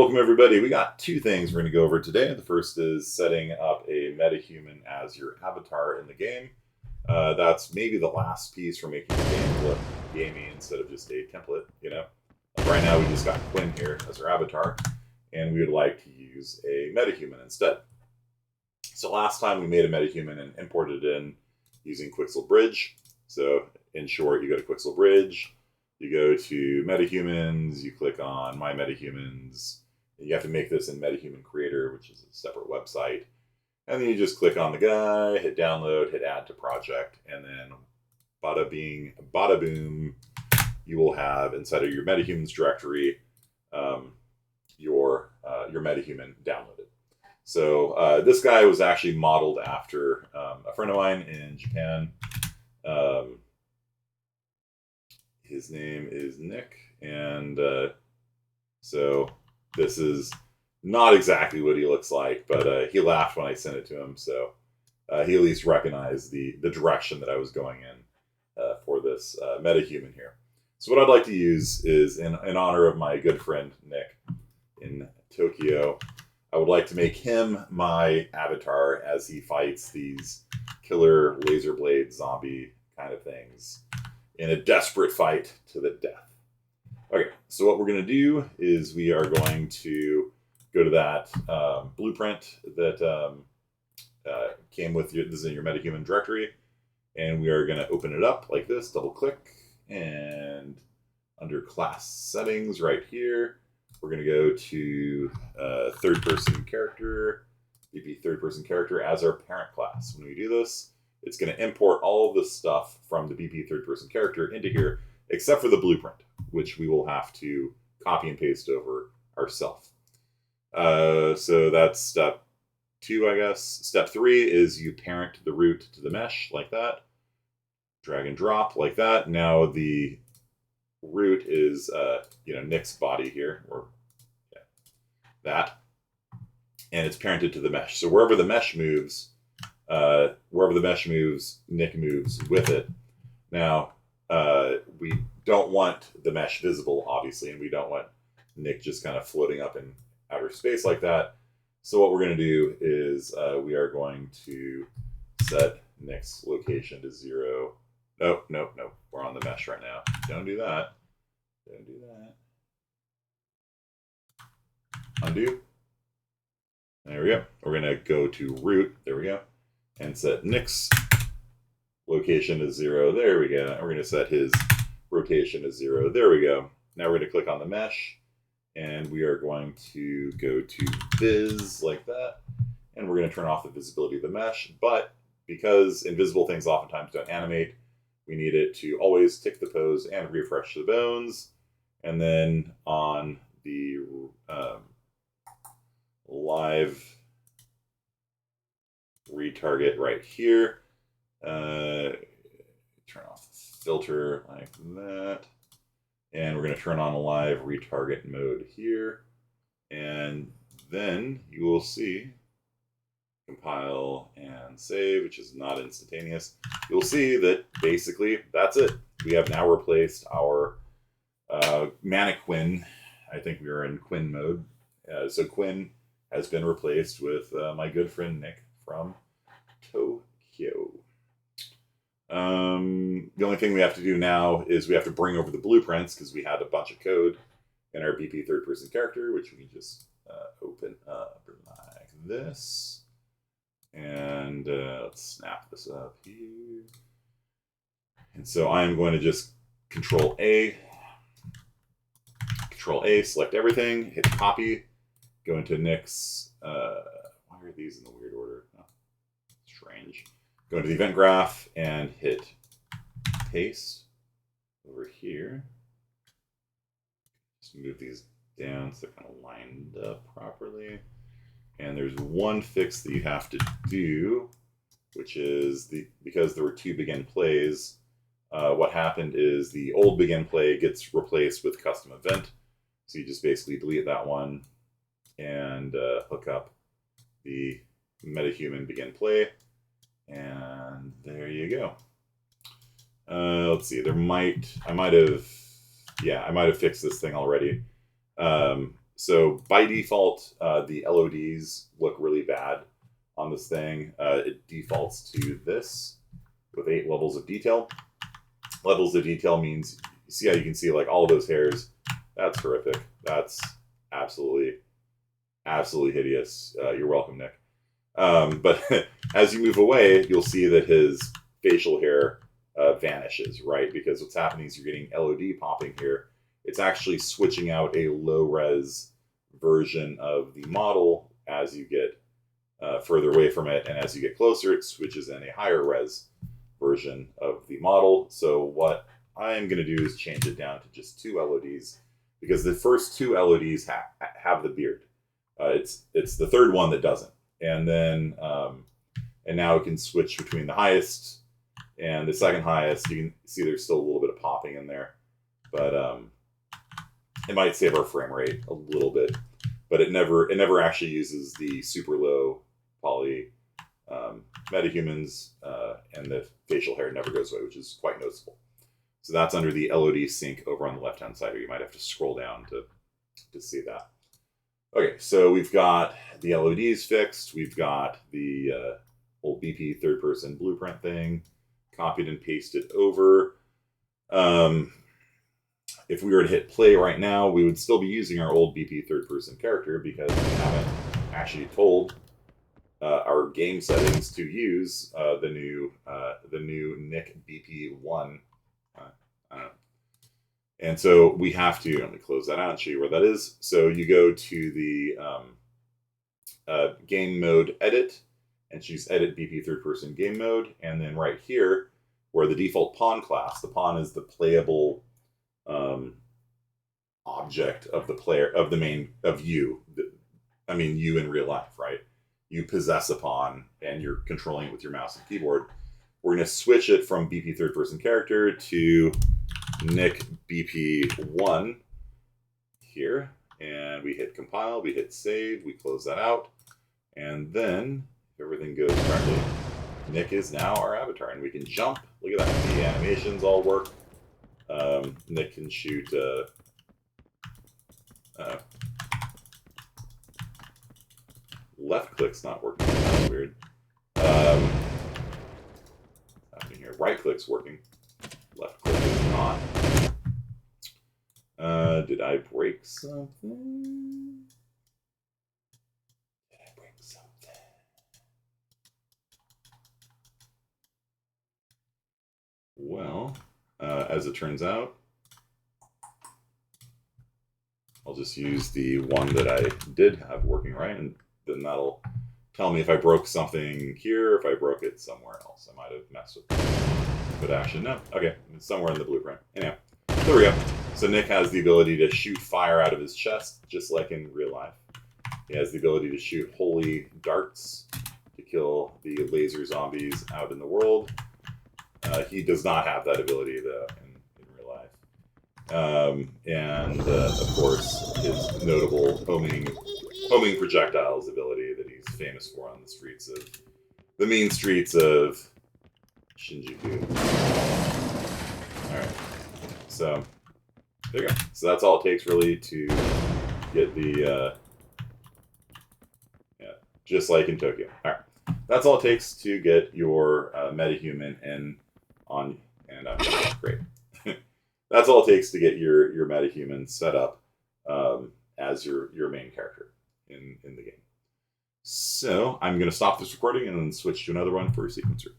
Welcome everybody. We got two things we're going to go over today. The first is setting up a metahuman as your avatar in the game. That's maybe the last piece for making the game look gamey instead of just a template, you know. Right now we just got Quinn here as our avatar, and we would like to use a metahuman instead. So last time we made a metahuman and imported it in using Quixel Bridge. So in short, you go to Quixel Bridge, you go to Metahumans, you click on My Metahumans. You have to make this in Metahuman Creator, which is a separate website. And then you just click on the guy, hit download, hit add to project, and then bada bing, bada boom, you will have inside of your Metahumans directory your Metahuman downloaded. So this guy was actually modeled after a friend of mine in Japan. His name is Nick, and so this is not exactly what he looks like, but he laughed when I sent it to him, so he at least recognized the direction that I was going in for this metahuman here. So what I'd like to use is, in honor of my good friend Nick in Tokyo, I would like to make him my avatar as he fights these killer laser blade zombie kind of things in a desperate fight to the death. Okay, so what we're going to do is we are going to go to that blueprint that came with you. This is in your Metahuman directory, and we are going to open it up like this, double click, and under class settings right here, we're going to go to third person character, BP third person character as our parent class. When we do this, it's going to import all of the stuff from the BP third person character into here, except for the blueprint, which we will have to copy and paste over ourselves. So that's step 2, I guess. Step 3 is you parent the root to the mesh like that. Drag and drop like that. Now the root is Nick's body here, or that, and it's parented to the mesh. So wherever the mesh moves, Nick moves with it. Now, we don't want the mesh visible, obviously, and we don't want Nick just kind of floating up in outer space like that. So what we're going to do is we are going to set Nick's location to 0. Nope. We're on the mesh right now. Don't do that. Don't do that. Undo. There we go. We're going to go to root. There we go. And set Nick's location to 0. There we go. And we're going to set his rotation to 0. There we go. Now we're going to click on the mesh, and we are going to go to Viz like that, and we're going to turn off the visibility of the mesh. But because invisible things oftentimes don't animate, we need it to always tick the pose and refresh the bones. And then on the live retarget right here, turn off the filter like that, and we're going to turn on a live retarget mode here, and then you will see compile and save, which is not instantaneous. You'll see that basically that's it. We have now replaced our mannequin. I think we are in Quinn mode. So Quinn has been replaced with my good friend Nick from Tokyo. The only thing we have to do now is we have to bring over the blueprints, because we had a bunch of code in our BP third person character, which we can just open up like this. And let's snap this up here. And so I'm going to just Control A, select everything, hit copy, go into Nick's, why are these in the weird order? Oh, strange. Go into the event graph and hit paste over here. Just move these down so they're kind of lined up properly. And there's one fix that you have to do, which is because there were 2 begin plays, what happened is the old begin play gets replaced with custom event. So you just basically delete that one and hook up the metahuman begin play, and there you go. Let's see. I might have fixed this thing already. So by default, the LODs look really bad on this thing. It defaults to this with 8 levels of detail. Levels of detail means, you see how you can see like all those hairs. That's horrific. That's absolutely hideous. You're welcome, Nick. But as you move away, you'll see that his facial hair vanishes, right? Because what's happening is you're getting LOD popping here. It's actually switching out a low-res version of the model as you get further away from it, and as you get closer, it switches in a higher-res version of the model. So what I'm going to do is change it down to just 2 LODs, because the first 2 LODs have the beard. It's the third one that doesn't. And then, and now it can switch between the highest and the second highest. You can see there's still a little bit of popping in there, but it might save our frame rate a little bit. But it never actually uses the super low poly metahumans, and the facial hair never goes away, which is quite noticeable. So that's under the LOD sync over on the left-hand side, or you might have to scroll down to see that. Okay, so we've got the LODs fixed. We've got the old BP third-person blueprint thing copied and pasted over. If we were to hit play right now, we would still be using our old BP third-person character, because we haven't actually told our game settings to use the new Nick BP1. And so we have to, let me close that out and show you where that is. So you go to the game mode edit and choose edit BP third person game mode. And then right here, where the default pawn class, the pawn is the playable object of the player, of the main, of you. I mean, you in real life, right? You possess a pawn and you're controlling it with your mouse and keyboard. We're going to switch it from BP third person character to Nick BP1 here, and we hit compile, we hit save, we close that out, and then if everything goes correctly, Nick is now our avatar, and we can jump. Look at that, the animations all work. Nick can shoot left click's not working. That's weird. Happening here. Right click's working. Left click is not. Did I break something? Did I break something? Well, as it turns out, I'll just use the one that I did have working right, and then that'll tell me if I broke something here, if I broke it somewhere else. I might have messed with it. But actually, no. Okay, it's somewhere in the blueprint. Anyhow, there we go. So Nick has the ability to shoot fire out of his chest, just like in real life. He has the ability to shoot holy darts to kill the laser zombies out in the world. He does not have that ability, though, in real life. And, of course, his notable homing projectiles ability that he's famous for on the mean streets of Shinjuku. Alright, so there you go. So that's all it takes really to get the, just like in Tokyo. Alright, that's all it takes to get your metahuman in on, and I'm great. That's all it takes to get your metahuman set up as your main character in the game. So I'm going to stop this recording and then switch to another one for sequencer.